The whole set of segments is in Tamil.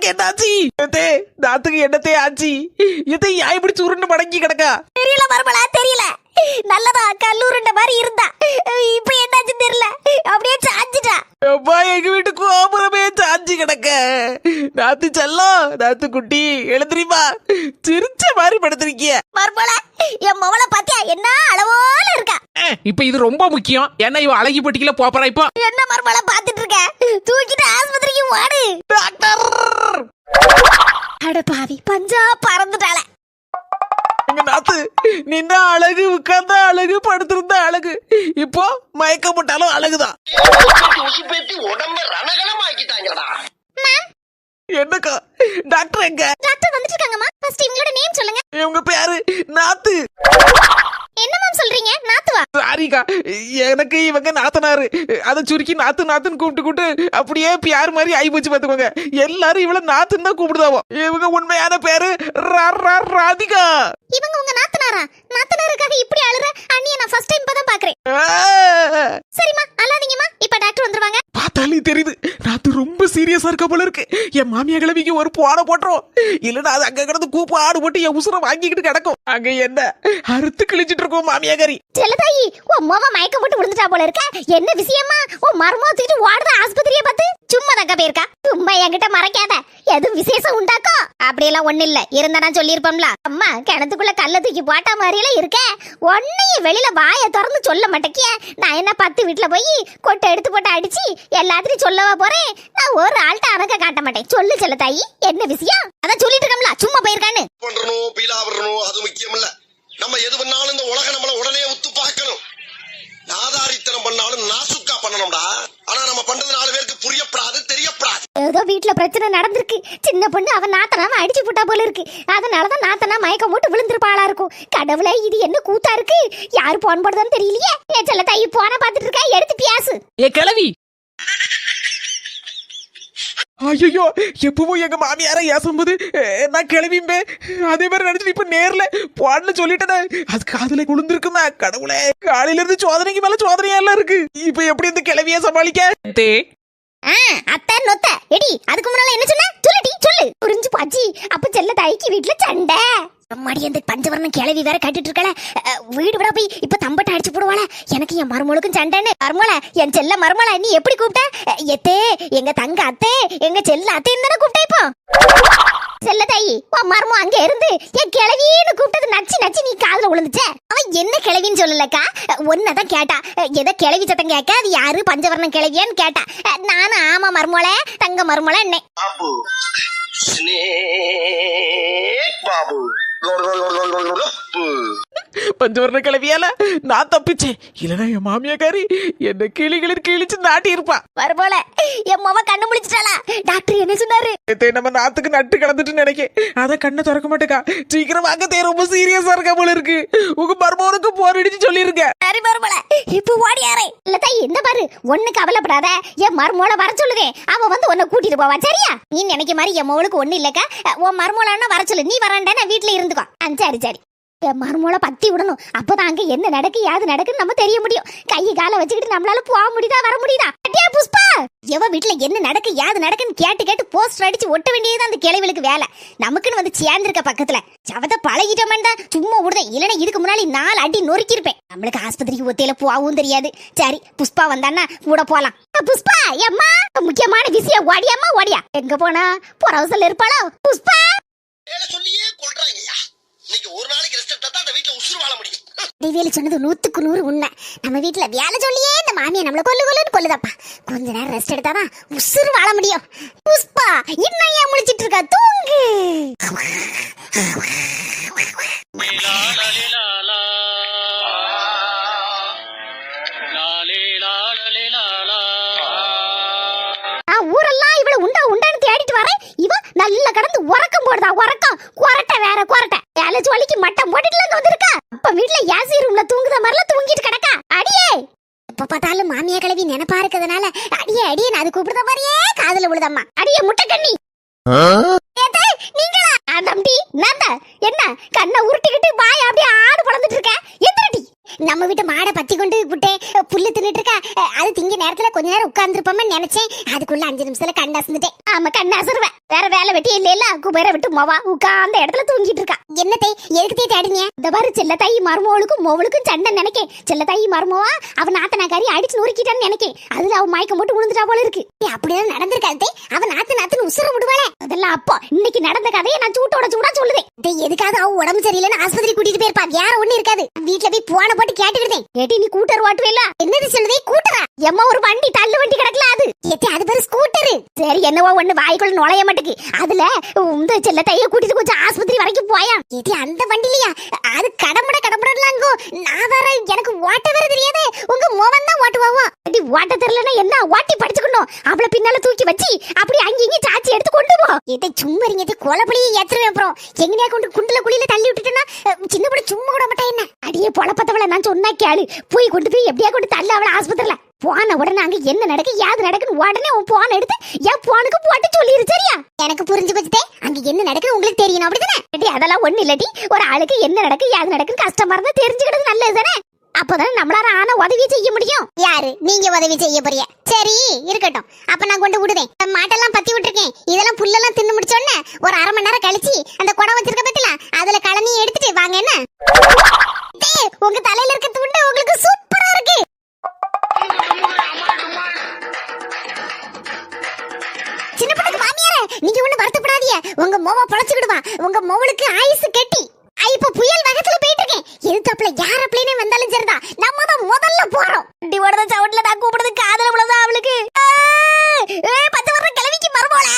என்னாச்சு? நாத்துக்கு என்னத்தே ஆச்சு? இதை யா இப்படி சுருண்டு மடங்கி கிடக்கா? தெரியல மர்மலா, தெரியல. நல்லதா கல்லூருண்ட மாதிரி இருந்தா, இப்ப என்னாச்சுன்னு தெரியல. அப்படியே சாஞ்சிட்டா. அப்பா, எங்க வீட்டு கோபுரமே சாஞ்சி கிடக்க. நாத்து செல்லம், நாத்து குட்டி, எழுந்திரிமா. சிரிச்ச மாதிரி படுத்திருக்கிய. மர்மலா, என் மவளை பாத்தியா என்ன அளவோல இருக்கா? இப்ப இது ரொம்ப முக்கியம். ஏன்னா இவ அழகி பட்டிக்கல போறா. இப்போ என்ன மர்மலா பாத்துட்டு இருக்க? தூக்கிட்டு ஆஸ்பத்திரிக்கு வாடு. டாக்டர், அட பாவி, பஞ்சா பறந்துட்டாளே. எங்க நாத்து நின்ன அழகு, உட்கார்ந்த அழகு, படுத்திருந்த அழகு, இப்போ மயக்க போட்டாலும் அழகுதான். என்னக்கா டாக்டர் எங்க? டாக்டர் வந்துட்டு இருக்காங்கம்மா. ஃபர்ஸ்ட் இவங்களோட நேம் சொல்லுங்க. இவங்க பேரு நாத்து. என்ன மேம் சொல்றீங்க? நாத்துவா? சாரிக்கா, எனக்கு இவங்க நாத்தனாரு. அதை சுருக்கி நாத்து நாத்துன்னு கூப்பிட்டு அப்படியே பியார் மாதிரி ஆகி போச்சு பாத்துக்கோங்க. எல்லாரும் இவள நாத்துன்னு தான் கூப்பிடுதாவோ. இவங்க உண்மையான பேரு ராதிகா. இவங்க உங்க நாத்தனாரா? நாத்தனாருக்காக இப்படி அழுற அண்ணிய நான் ஃபர்ஸ்ட் டைம் இப்பதான் பாக்குறேன். சரிம்மா, அழாதீங்கம்மா. இப்ப டாக்டர் வந்துருவாங்க. பார்த்தாலே தெரியுது நாத்து ரொம்ப சீரியஸா இருக்க போல இருக்கு. என் மாமியா கிளவிக்கு ஒரு போன போட்டுரும். இல்லன்னா அது அங்க கிடந்து கூப்பு ஆடு போட்டு என் உசுரை வாங்கிக்கிட்டு கிடக்கும். அங்க என்ன அறுத்து கிழிச்சிட்டு இருக்கோம் மாமியாகாரி. செல்லதாயி, உன் மோவ மயக்க போட்டு விழுந்துட்டா போல இருக்க. என்ன விஷயமா? உன் மர்மோ தூக்கிட்டு ஓடுற ஆஸ்பத்திரியை பார்த்து சும்மா தங்க போயிருக்கா. சும்மா என்கிட்ட மறைக்காத. எதுவும் விசேஷம் உண்டாக்கும்? அப்படியெல்லாம் ஒண்ணு இல்ல. இருந்தா நான் சொல்லியிருப்போம்ல. அம்மா கிணத்துக்குள்ள கல்ல தூக்கி போட்ட மாதிரிலாம் இருக்க. ஒன்னையும் வெளியில வாயை திறந்து சொல்ல மாட்டேக்கிய. நான் என்ன 10 வீட்டுல போய் கொட்டை எடுத்து போட்டு அடிச்சு எல்லாத்தையும் சொல்லவா போறேன்? நான் ஒரு ஆள்கிட்ட அணக்க காட்ட மாட்டேன். சொல்லு செல்லதாயி, என்ன விஷயம்? அதான் சொல்லிட்டு இருக்கோம்ல, சும்மா போயிருக்கான்னு. அது முக்கியம் இல்ல. நம்ம எது பண்ணாலும் இந்த உலக நம்மள உடனே உத்து பார்க்கணும். நாதாரித்தனம் பண்ணாலும் நாசுக்கா பண்ணணும்டா. ஆனா நம்ம பண்றது 4 பேருக்கு புரியப்படாது, தெரியப்படாது. ஏதோ வீட்டுல பிரச்சனை நடந்திருக்கு. சின்ன பொண்ணு அவன் நாத்தனாம அடிச்சு போட்டா போல இருக்கு. அதனாலதான் நாத்தனா மயக்கம் போட்டு விழுந்திருப்பாளா இருக்கும். கடவுளே, இது என்ன கூத்தா இருக்கு? யாரு போன் போடுதான்னு தெரியலையே. ஏ செல்ல தாயி, போன பாத்துட்டு இருக்கா, எடுத்து பியாசு. ஏ கிளவி. ஐயோ, எப்பவும் எங்க மாமியார ஏசும்போது நான் கிளவிம்பே. அதே மாதிரி நினைச்சிட்டு இப்ப நேர்ல போன்னு சொல்லிட்டேன். அது காதுல குளிர்ந்துருக்குமா? கடவுளே, காலையில இருந்து சோதனைக்கு மேல சோதனையா எல்லாம் இருக்கு. இப்ப எப்படி இந்த கிளவிய சமாளிக்க? அத்தை நொத்த எடி. அதுக்கு முன்னால என்ன சொன்ன? சொல்லுடி, சொல்லு. புரிஞ்சு பாச்சி. அப்ப செல்ல தாய்க்கு வீட்டுல சண்டை. அம்மாடி, அந்த பஞ்சவர்ணம் கிளவி வேற கட்டிட்டு இருக்கல. வீடு விட போய் இப்ப தம்பட்ட அடிச்சு போடுவாள. எனக்கு என் மருமகளுக்கும் சண்டைன்னு. மருமல, என் செல்ல மருமல, நீ எப்படி கூப்பிட்ட? எத்தே, எங்க தங்க அத்தே, எங்க செல்ல அத்தைன்னு தானே கூப்பிட்ட. இப்போ செல்ல தாயி, உன் மருமம் அங்க இருந்து என் கிளவின்னு கூப்பிட்டது நச்சு நச்சு நீ காதுல விழுந்துச்ச. அவன் என்ன கிளவின்னு சொல்லலக்கா, ஒன்னதான் கேட்டா. எதை கிளவி சத்தம் கேட்க, அது யாரு பஞ்சவர்ணம் கிளவியான்னு கேட்டா. நானும் ஆமா மருமல, தங்க மருமல என்ன பஞ்சவர்ண கிளவியால நான் தப்பிச்சேன். இல்லனா என் மாமியாக்காரி என்ன கிளிகளில் கிழிச்சு நாட்டி இருப்பா. வரபோல என் மாமா கண்ணு முழிச்சிட்டாளா? டாக்டர் என்ன சொன்னாரு? நம்ம நாத்துக்கு நட்டு கிடந்துட்டு நினைக்கேன். அத கண்ணை திறக்க மாட்டேக்கா. சீக்கிரம் வாங்க, ரொம்ப சீரியஸா இருக்க போல இருக்கு. உங்க மருமகனுக்கு போர் அடிச்சு சொல்லிருக்க. சரி மருமல, இப்ப ஓடியாரே. இல்ல தாய், என்ன பாரு, ஒண்ணு கவலைப்படாத. என் மருமோள வர சொல்லுங்க. அவ வந்து உன்னை கூட்டிட்டு போவா, சரியா? நீ நினைக்க மாதிரி என் மோளுக்கு ஒண்ணு இல்லக்கா. உன் மருமோளன்னா வர சொல்லு. நீ வரண்டா, நான் வீட்டுல இருந்துக்கோ. சரி சரி. என் மருமோள பத்தி விடணும். அப்பதான் அங்க என்ன நடக்கு, யாது நடக்குன்னு நம்ம தெரிய முடியும். கை கால வச்சுக்கிட்டு நம்மளால போக முடியுதா, வர முடியுதா? புஷ்பா, எவ வீட்டுல என்ன நடக்கு, யாது நடக்குன்னு கேட்டு கேட்டு போஸ்டர் அடிச்சு ஒட்ட வேண்டியது அந்த கிளைகளுக்கு வேலை. நமக்குன்னு வந்து சேர்ந்திருக்க பக்கத்துல சவத பழகிட்டோம்னு தான் சும்மா விடுதேன். இல்லைன்னா இதுக்கு முன்னாடி 4 அடி நொறுக்கிருப்பேன். நம்மளுக்கு ஆஸ்பத்திரிக்கு ஒத்தையில போகவும் தெரியாது. சரி, புஷ்பா வந்தான்னா கூட போலாம். புஷ்பா, எம்மா முக்கியமான விஷயம். ஓடியாமா ஓடியா. எங்க போனா புறவசல் இருப்பாளோ? புஷ்பா சொல்லியே கொள்றாங்கய்யா. இன்னைக்கு ஒரு நாளைக்கு ரெஸ்ட் எடுத்தா தான் அந்த வீட்ல உசுறு வாழ முடியும். டிவியில சொன்னது 100க்கு 100 உண்மை. நம்ம வீட்டுல வேலை சொல்லியே இந்த மாமியை நம்மள கொல்லுன்னு கொல்லுதாப்பா. கொஞ்ச நேரம் ரெஸ்ட் எடுத்தாதான் உசுறு வாழ முடியும். புஷ்பா, இன்னும் ஏன் முழிச்சிட்டு இருக்கா? தூங்கு. ஊரெல்லாம் இவ்வளவு உண்டா உண்டான்னு தேடிட்டு வரேன். இவ நல்ல கடந்து உறக்கம் போடுதா. உறக்கம் கொரட்டை வேற கொரட்டை. வேலைச்சு வலிக்கு மட்டம் போட்டுட்டு வந்திருக்கா. அப்ப வீட்டுல ஏசி ரூம்ல தூங்குத மாதிரிலாம் தூங்கிட்டு கிடக்கா. அடியே, எப்ப பார்த்தாலும் மாமியா கிளவி நினைப்பா இருக்கிறதுனால அடியே அடியே அது கூப்பிடுற மாதிரியே காதுல விழுதம்மா. அடியே முட்டை கண்ணி, நீங்களா? தம்பி, நான் என்ன கண்ணை உருட்டிக்கிட்டு வாய் அப்படியே ஆடு பழந்துட்டு இருக்க. எந்திரடி, நம்ம வீட்டு மாடை பத்தி கொண்டு விட்டு புல்லு தின்னுட்டு இருக்கா. அது திங்க நேரத்துல கொஞ்ச நேரம் உட்கார்ந்துருப்போம்னு நினைச்சேன். அதுக்குள்ள 5 நிமிஷத்துல கண்ணாசுந்துட்டேன். ஆமா கண்ணாசுருவேன். வேற வேலை வெட்டி இல்ல குபேர விட்டு மொவா உட்கார்ந்த இடத்துல தூங்கிட்டு இருக்கா. என்னத்தை எதுக்கு தேடினீங்க? இந்த பாரு செல்ல தாய் மருமவளுக்கும் மொவளுக்கும் சண்டை நினைக்கேன். செல்ல தாய் மருமவா அவன் நாத்தனாக்காரி அடிச்சு நொறுக்கிட்டான்னு நினைக்கேன். அதுல அவன் மயக்கம் போட்டு விழுந்துட்டா போல இருக்கு. அப்படியே நடந்திருக்காது. அவன் நாத்துன்னு உசுர விடுவாளே. அதெல்லாம் அப்போ இன்னைக்கு நடந்த கதையை நான் சூட்டோட சூடா சொல்லுவேன். எதுக்காக அவன் உடம்பு சரியில்லைன்னு ஆஸ்பத்திரி கூட்டிட்டு போயிருப்பா. வேற ஒண்ணு இருக்காது. வீட்டுல போய் போன போட்டு கேட்டுக்கிட்டேன். ஏட்டி நீ கூட்டர் ஓட்டுவேல? என்னது சொல்லுதே கூட்டரா? எம்மா ஒரு வண்டி தள்ளு வண்டி கிடக்கல அது. ஏட்டி அது பேரு ஸ்கூட்டரு. சரி என்னவோ ஒண்ணு வாய்க்குள்ள நுழைய மாட்டேக்கு. அதுல இந்த செல்ல தைய கூட்டிட்டு கொஞ்சம் ஆஸ்பத்திரி வரைக்கும் போயா. ஏட்டி அந்த வண்டிலையா? அது கடமுடலாங்கோ. நான் வேற எனக்கு ஓட்ட வேற தெரியாது. உங்க மோவன் தான் ஓட்டுவாவோ. ஏட்டி ஓட்ட தெரியலன்னா என்ன ஓட்டி படிச்சுக்கணும். அவள பின்னால தூக்கி வச்சு அப்படி அங்க இங்க சாச்சி எடுத்து கொண்டு போ. ஏட்டி சும்மா இருங்க. கோலப்படியை ஏத்துறேன். அப்புறம் எங்கனையா கொண்டு குண்டுல குழியில தள்ளி விட்டுட்டேன்னா சின்ன படி சும்மா கூட மாட்டா. என்ன அடியே பொழப்பத்தவள நான் சொன்னா கேளு. போய் கொண்டு போய் எப்படியா கொண்டு தள்ள அவளை ஆஸ்பத்திரியில. போன உடனே அங்க என்ன நடக்கு யாது நடக்குன்னு உடனே உன் போன எடுத்து என் போனுக்கு போட்டு சொல்லிரு. சரியா? எனக்கு புரிஞ்சு போச்சுட்டே. அங்க என்ன நடக்குன்னு உங்களுக்கு தெரியணும் அப்படிதானே? அதெல்லாம் ஒண்ணு இல்லடி. ஒரு ஆளுக்கு என்ன நடக்கு யாது நடக்குன்னு கஷ்டமா இருந்தா தெரிஞ்சுக்கிறது நல்லது தானே. அப்பதானே நம்மளால ஆனா உதவி செய்ய முடியும். யாரு நீங்க உதவி செய்ய போறிய? சரி இருக்கட்டும். அப்ப நான் கொண்டு விடுவேன். மாட்டெல்லாம் பத்தி விட்டுருக்கேன். இதெல்லாம் புல்லெல்லாம் தின்னு முடிச்சோன்னு ஒரு 1/2 மணி நேரம் கழிச்சு அந்த குடம் வச்சிருக்க பத்தில அதுல கலனி எடுத்துட்டு வாங்க. என்ன உங்க தலையில இருக்க துண்டு உங்களுக்கு சூப்பரா இருக்கு. சின்ன பொண்ணுக்கு மாமியாரே நீங்க ஒண்ணு வருத்தப்படாதீங்க. உங்க மோவ பொழைச்சுக்கிடுவா. உங்க மோவளுக்கு ஆயுசு கெட்டி. இப்ப புயல் வேகத்துல போயிட்டு இருக்கேன். எதுத்தாப்புல யார பிளேனே வந்தாலும் சரிதா நம்ம தான் முதல்ல போறோம். டிவோட சவுண்ட்ல நான் கூப்பிடுறது காதல விழுதா அவளுக்கு. பத்து வர கிளவிக்கு மரமோல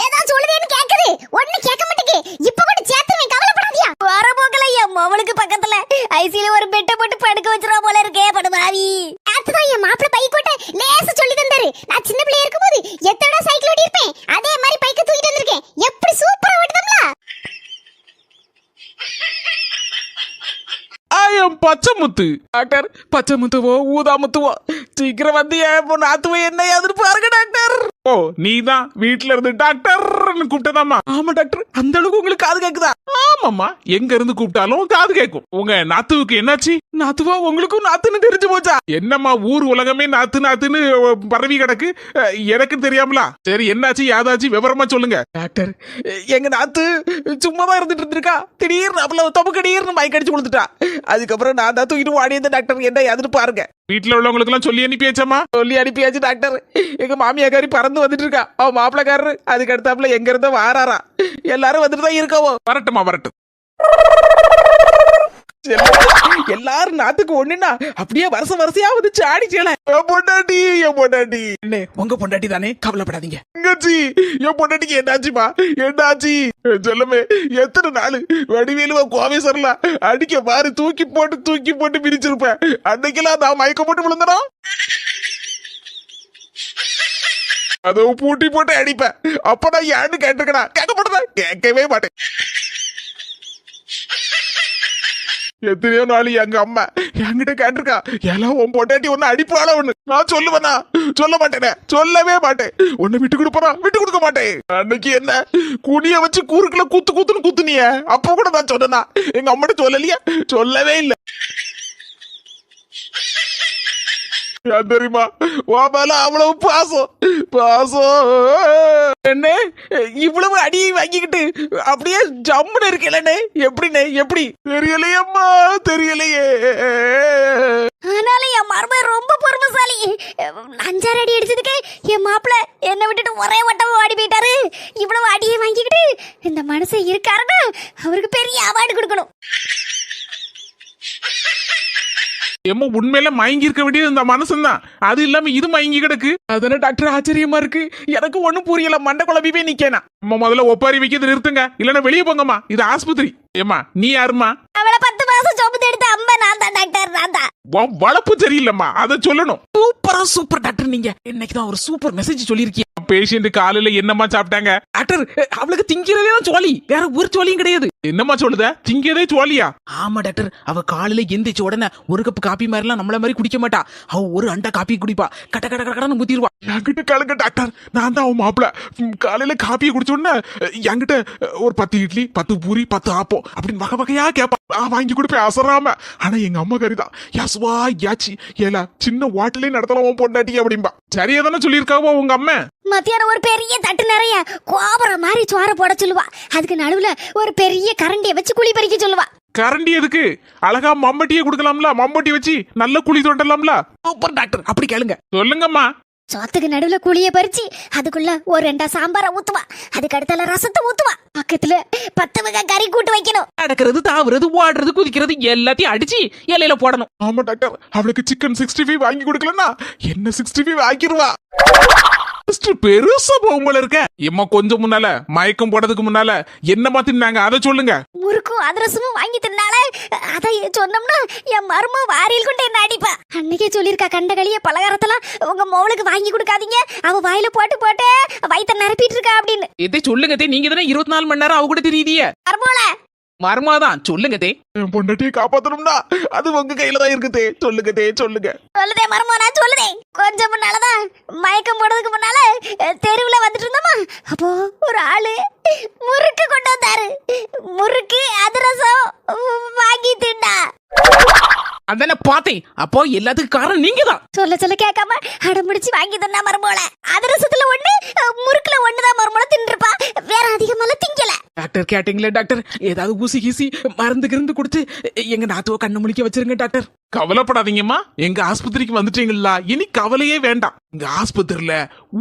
ஏதா சொல்லுதேன்னு கேக்குது. ஒண்ணு கேட்க மாட்டேங்க. இப்ப கூட சேர்த்துவேன். கவலைப்படாதீயா. வர போக்கல என் மவளுக்கு பக்கத்துல ஐசில ஒரு பெட்ட போட்டு படுக்க வச்சிரா போல இருக்கே படுமாவி. அதுதான் என் மாப்பிள பைக் ஓட்ட லேச சொல்லி தந்தாரு. நான் சின்ன பிள்ளையா இருக்கும்போது எத்தனை சைக்கிள் ஓட்டி இருப்பேன். அதே மாதிரி பைக்க தூக்கிட்டு வந்திருக்கேன். எப்படி சூப்பரா ஓட்டுதம்ல. ஆயம் பச்சைமுத்து. டாக்டர் பச்சைமுத்துவோ ஊதாமுத்துவோ சீக்கிரம் வந்து என் நாத்துவோ என்ன எதிர்ப்பு பாருங்க டாக்டர். ஓ நீதான் வீட்டுல இருந்து டாக்டர்னு கூப்பிட்டதாமா? ஆமா டாக்டர். அந்த அளவுக்கு உங்களுக்கு காது கேக்குதா? ஆமாமா. எங்க இருந்து கூப்பிட்டாலும் காது கேட்கும். உங்க நாத்துவுக்கு என்னாச்சு? நாத்துவா உங்களுக்கும் நாத்துன்னு தெரிஞ்சு போச்சா? என்னம்மா ஊர் உலகமே நாத்துன்னு பரவி கிடக்கு. எனக்கு தெரியாமலா? சரி என்னாச்சு யாதாச்சு விவரமா சொல்லுங்க டாக்டர். எங்க நாத்து சும்மாதான் இருந்துட்டு இருந்திருக்கா. திடீர்னு அப்பல தொப்புக்கடீர்னு மயக்க அடிச்சு கொடுத்துட்டா. அதுக்கப்புறம் நான் தான் தூக்கிட்டு ஓடியது டாக்டர். என்ன எதுன்னு பாருங்க. வீட்டுல உள்ளவங்களுக்கு எல்லாம் சொல்லி அனுப்பியாச்சம்மா? சொல்லி அனுப்பியாச்சு டாக்டர். எங்க மாமியாக்காரி பறந்து வந்துட்டு இருக்கா. அவன் மாப்பிளக்காரரு அதுக்கு அடுத்தாப்புல எங்க இருந்தா வாராரா. எல்லாரும் வந்துட்டு தான் இருக்கவோ. வரட்டுமா வரட்டும். எல்லாரும் நாத்துக்கு ஒண்ணுன்னா அப்படியே வருஷையா வந்து சாடிச்சேல. என் பொண்டாட்டி என்ன உங்க பொண்டாட்டி தானே? கவலைப்படாதீங்க. என் பொண்டாட்டிக்கு என்னாச்சுமா? என்னாச்சு சொல்லுமே. எத்தனை நாள் வடிவேலுவ கோவேசர்லாம் அடிக்க பாரு தூக்கி போட்டு பிரிச்சிருப்பேன். அன்னைக்கெல்லாம் நான் மயக்க போட்டு விழுந்தனும். அதோ பூட்டி போட்டு அடிப்பேன். அப்ப நான் ஏன்னு கேட்டிருக்கா? கேட்கப்பட்டதா? கேட்கவே மாட்டேன். எத்தனையோ நாள் எங்க அம்மா என்கிட்ட கேட்டிருக்கா, எல்லாம் உன் பொண்டாட்டி ஒன்னு அடிப்பாள ஒண்ணு. நான் சொல்லுவேனா? சொல்ல மாட்டேனே. சொல்லவே மாட்டேன். உன்னை விட்டு கொடுக்க மாட்டேன். அன்னைக்கு என்ன குனிய வச்சு கூறுக்குள்ள குத்துன்னு குத்துனிய. அப்ப கூட நான் சொன்னா எங்க அம்மாட்ட சொல்லலையா? சொல்லவே இல்லை. தெரியுமா மேல அவ்வளவு பாசம். என்ன இவ்வளவு அடி வாங்கிக்கிட்டு அப்படியே ஜம்முன்னு இருக்கலண்ணே. எப்படிண்ணே? எப்படி தெரியலையம்மா? தெரியலையே. ஆனாலும் என் மருமக ரொம்ப பொறுமைசாலி. 5-6 அடி அடிச்சதுக்கு என் மாப்பிள்ள என்னை விட்டுட்டு ஒரே வட்டம் ஓடி போயிட்டாரு. இவ்வளவு அடியை வாங்கிக்கிட்டு இந்த மனுஷன் இருக்காருன்னா அவருக்கு பெரிய அவார்டு கொடுக்கணும். எம்ம உண்மையில மயங்கி இருக்க வேண்டியது இந்த மனசன் தான். அது இல்லாம இது மயங்கி கிடக்கு. அதான டாக்டர் ஆச்சரியமா இருக்கு. எனக்கு ஒண்ணும் புரியல. மண்டை குழம்பிவே நிக்கேனா. அம்மா முதல்ல ஒப்பாரி வைக்கிறது நிறுத்துங்க. இல்லன்னா வெளியே போங்கம்மா. இது ஆஸ்பத்திரி. ஏமா நீ யாருமா? அவளை 10 மாசம் சொம்பு எடுத்த அம்மா நான் தான் டாக்டர். நான் தான். வளப்பு சரியில்லம்மா. அதை சொல்லணும். Super doctor. நீங்க இன்னைக்கு தான் ஒரு சூப்பர் மெசேஜ் சொல்லிருக்கீங்க. அப்ப பேஷண்ட் காலையில என்னம்மா சாப்பிட்டாங்க? டாக்டர் அவளுக்கு திங்கிறதே தான் சோழி, வேற ஒரு சோழியும் கிடையாது. என்னம்மா சொல்லுத? திங்கதே சோழியா? ஆமா டாக்டர், அவ காலையில எந்திரிச்ச உடனே ஒரு கப் காப்பி மாதிரிலாம் நம்மள மாதிரி குடிக்க மாட்டா. அவ ஒரு அண்டா காப்பி குடிப்பா, கட்ட கட்ட கடன்னு ஊத்திடுவா. என்கிட்ட கலங்க டாக்டர், நான் தான் அவன் மாப்பிள. காலையில காப்பியை குடிச்ச உடனே என்கிட்ட ஒரு 10 இட்லி 10 பூரி 10 ஆப்பம் அப்படின்னு வகை வகையா கேப்பா. நான் வாங்கி கொடுப்பேன் அசராம. ஆனா எங்க அம்மா கறிதான் யாசுவா யாச்சி ஏலா சின்ன வாட்டிலே நடத்தலாம் பொண்டாட்டி அப்படின்பா. சரியா தானே சொல்லியிருக்காவோ உங்க அம்மா? மத்தியானம் ஒரு பெரிய தட்டு நிறைய கோபுர மாதிரி சோற போட சொல்லுவா. அதுக்கு நடுவுல ஒரு பெரிய கரண்டியை வச்சு குழி பறிக்க சொல்லுவா. கரண்டி எதுக்கு? அழகா மம்பட்டியே கொடுக்கலாம்ல, மம்பட்டி வச்சு நல்ல குழி தோண்டலாம்ல. சூப்பர் டாக்டர், அப்படி கேளுங்க. சொல்லுங்கம்மா. சோத்துக்கு நடுவுல குழிய பறிச்சு அதுக்குள்ள ஒரு 2 சாம்பார ஊத்துவா. அதுக்கு அடுத்தால ரசத்தை ஊத்துவா. பக்கத்துல 10 வகை கறி கூட்டு வைக்கணும். நடக்கிறது, தாவுறது, ஓடுறது, குதிக்கிறது எல்லாத்தையும் அடிச்சு இலையில போடணும். ஆமா டாக்டர், அவளுக்கு சிக்கன் 65 வாங்கி கொடுக்கலன்னா என்ன 65 ஆக்கிடுவா. பெருசா போகும்போல இருக்க. எம்மா கொஞ்சம் முன்னால மயக்கம் போடுறதுக்கு முன்னால என்னமா தின்னாங்க அதை சொல்லுங்க. முறுக்கும் அதிரசமும் வாங்கி தின்னால அதை சொன்னோம்னா என் மரும வாரியில் கொண்டு என்ன அடிப்பா. அன்னைக்கே சொல்லியிருக்கா, கண்டகளிய பலகாரத்தெல்லாம் உங்க மோளுக்கு வாங்கி கொடுக்காதீங்க, அவ வாயில போட்டு போட்டு வயித்தை நிரப்பிட்டு இருக்கா அப்படின்னு. எதே சொல்லுங்க தே, நீங்க தானே 24 மணி நேரம் அவ கூட தெரியுதிய. மருமோள மர்மாதான் சொல்லுங்க தே. என் பொண்டாட்டியை காப்பாத்தணும்னா அது உங்க கையில தான் இருக்குதே. சொல்லுங்க தே, சொல்லுங்க. சொல்லுதே மருமோ, நான் சொல்லுதே. கொஞ்சம் முன்னாலதான் மயக்கம் போடுறதுக்கு முன்னால தெருவுல வந்துட்டு இருந்தோமா, அப்போ ஒரு ஆளு முறுக்கு கொண்டு வந்தாரு. முறுக்கு அதிரசம் வாங்கி திண்டா. அதானே பார்த்தேன். அப்போ எல்லாத்துக்கும் காரணம் நீங்க தான். சொல்ல சொல்ல கேட்காம அடம்பிடிச்சு வாங்கி தந்தா மருமோள. அதிரசத்துல 1 முறுக்குல 1 தான் மருமோள தின்றுப்பா, வேற அதிகமால திங்கல. டாக்டர் கேட்டீங்களே டாக்டர், ஏதாவது ஊசி கீசி மருந்து கிருந்து கொடுத்து எங்க நாத்துவ கண்ணு முழிக்க வச்சிருங்க டாக்டர். கவலைப்படாதீங்கம்மா, எங்க ஆஸ்பத்திரிக்கு வந்துட்டீங்களா, இனி கவலையே வேண்டாம். எங்க ஆஸ்பத்திரியில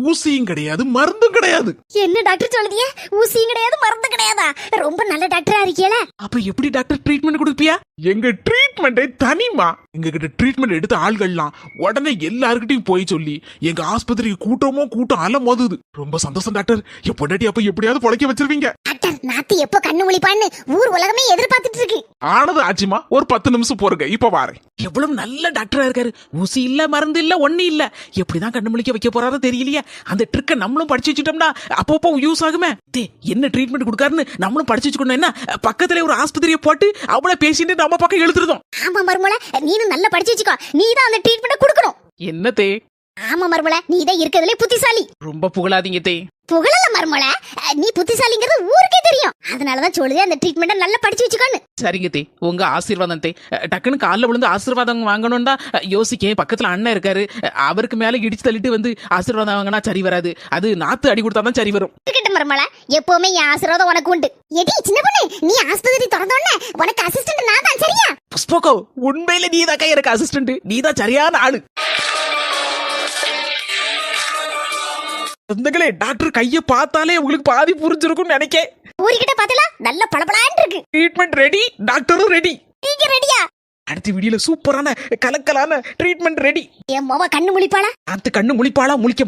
ஊசியும் கிடையாது மருந்தும் கிடையாது. என்ன டாக்டர் சொல்லுதிய? ஊசியும் கிடையாது மருந்து கிடையாதா? ரொம்ப நல்ல டாக்டரா இருக்கீல. அப்ப எப்படி டாக்டர் ட்ரீட்மெண்ட் கொடுப்பியா? எங்க ட்ரீட்மெண்டே தனிமா. எங்க கிட்ட ட்ரீட்மெண்ட் எடுத்த ஆள்கள்லாம் உடனே எல்லாருக்கிட்டையும் போய் சொல்லி எங்க ஆஸ்பத்திரிக்கு கூட்டம் அல மோதுது. ரொம்ப சந்தோஷம் டாக்டர். என் பொண்டாட்டி அப்ப எப்படியாவது பொழைக்க வச்சிருவீங்க. டாக்டர் நாத்தி எப்போ கண்ணு முழிப்பான்னு ஊர் உலகமே எதிர்பார்த்துட்டு இருக்கு. ஆனது ஆச்சுமா, ஒரு 10 நிமிஷம் போறங்க, இப்ப வாரேன். எவ்வளவு நல்ல டாக்டரா இருக்காரு. ஊசி இல்ல மருந்து இல்ல ஒண்ணு இல்ல. எப்படிதான் கண்ணு முழிக்க வைக்க போறாரோ தெரியலையே. அந்த ட்ரிக்க நம்மளும் படிச்சு வச்சுட்டோம்னா அப்பப்போ யூஸ் ஆகுமே. என்ன ட்ரீட்மெண்ட் கொடுக்காருன்னு நம்மளும் படிச்சு வச்சுக்கணும். என்ன பக்கத்துல ஒரு ஆஸ்பத்திரியை போட்டு அவளை பேசிட்டு நம்ம பக்கம் எழுதுறதும். ஆமா மருமோள, நீனும் நல்லா படிச்சு வச்சுக்கோ. நீ தான் அந்த ட்ரீட்மெண்ட் கொடுக்கணும். என்ன தே? ஆமா மருமோள, நீ தான் இருக்கிறதுலே புத்திசாலி. ரொம்ப புகழாதீங்க தே. புகழல மருமோள, நீ புத்திசாலிங்கிறது ஊருக்கே தெரியும். அதனாலதான் சொல்லுது அந்த ட்ரீட்மெண்ட் நல்லா படிச்சு வச்சுக்கோன்னு. சரிங்க தே, உங்க ஆசீர்வாதம் தே. டக்குன்னு காலில் விழுந்து ஆசீர்வாதம் வாங்கணும் தான் யோசிக்கேன். பக்கத்துல அண்ணன் இருக்காரு, அவருக்கு மேல இடிச்சு தள்ளிட்டு வந்து ஆசீர்வாதம் வாங்கினா சரி வராது. அது நாத்து அடி கொடுத்தா தான் சரி வரும். இருக்கட்டும் மருமோள, எப்பவுமே என் ஆசீர்வாதம் உனக்கு உண்டு. எடி சின்ன பொண்ணு, நீ ஆஸ்பத்திரி திறந்தோடனே உனக்கு அசிஸ்டன்ட் நான் தான், சரியா? புஷ்பகோ, உண்மையில நீ தான் எனக்கு அசிஸ்டன்ட். நீ தான் சரியான ஆளு. சொந்தங்களே, டாக்டர் கைய பார்த்தாலே உங்களுக்கு பாதி புரிஞ்சிருக்கும்னு நினைக்கேன். ஊர்கிட்ட பார்த்தல நல்ல பளபளன்னு இருக்கு. ட்ரீட்மெண்ட் ரெடி, டாக்டரும் ரெடி. நீங்க ரெடியா? அடுத்த வீடியோல சூப்பரான கலக்கலான ட்ரீட்மெண்ட் ரெடி. என் மாமா கண்ணு முழிப்பாளா? அந்த கண்ணு முழிப்பாளா முழிக்க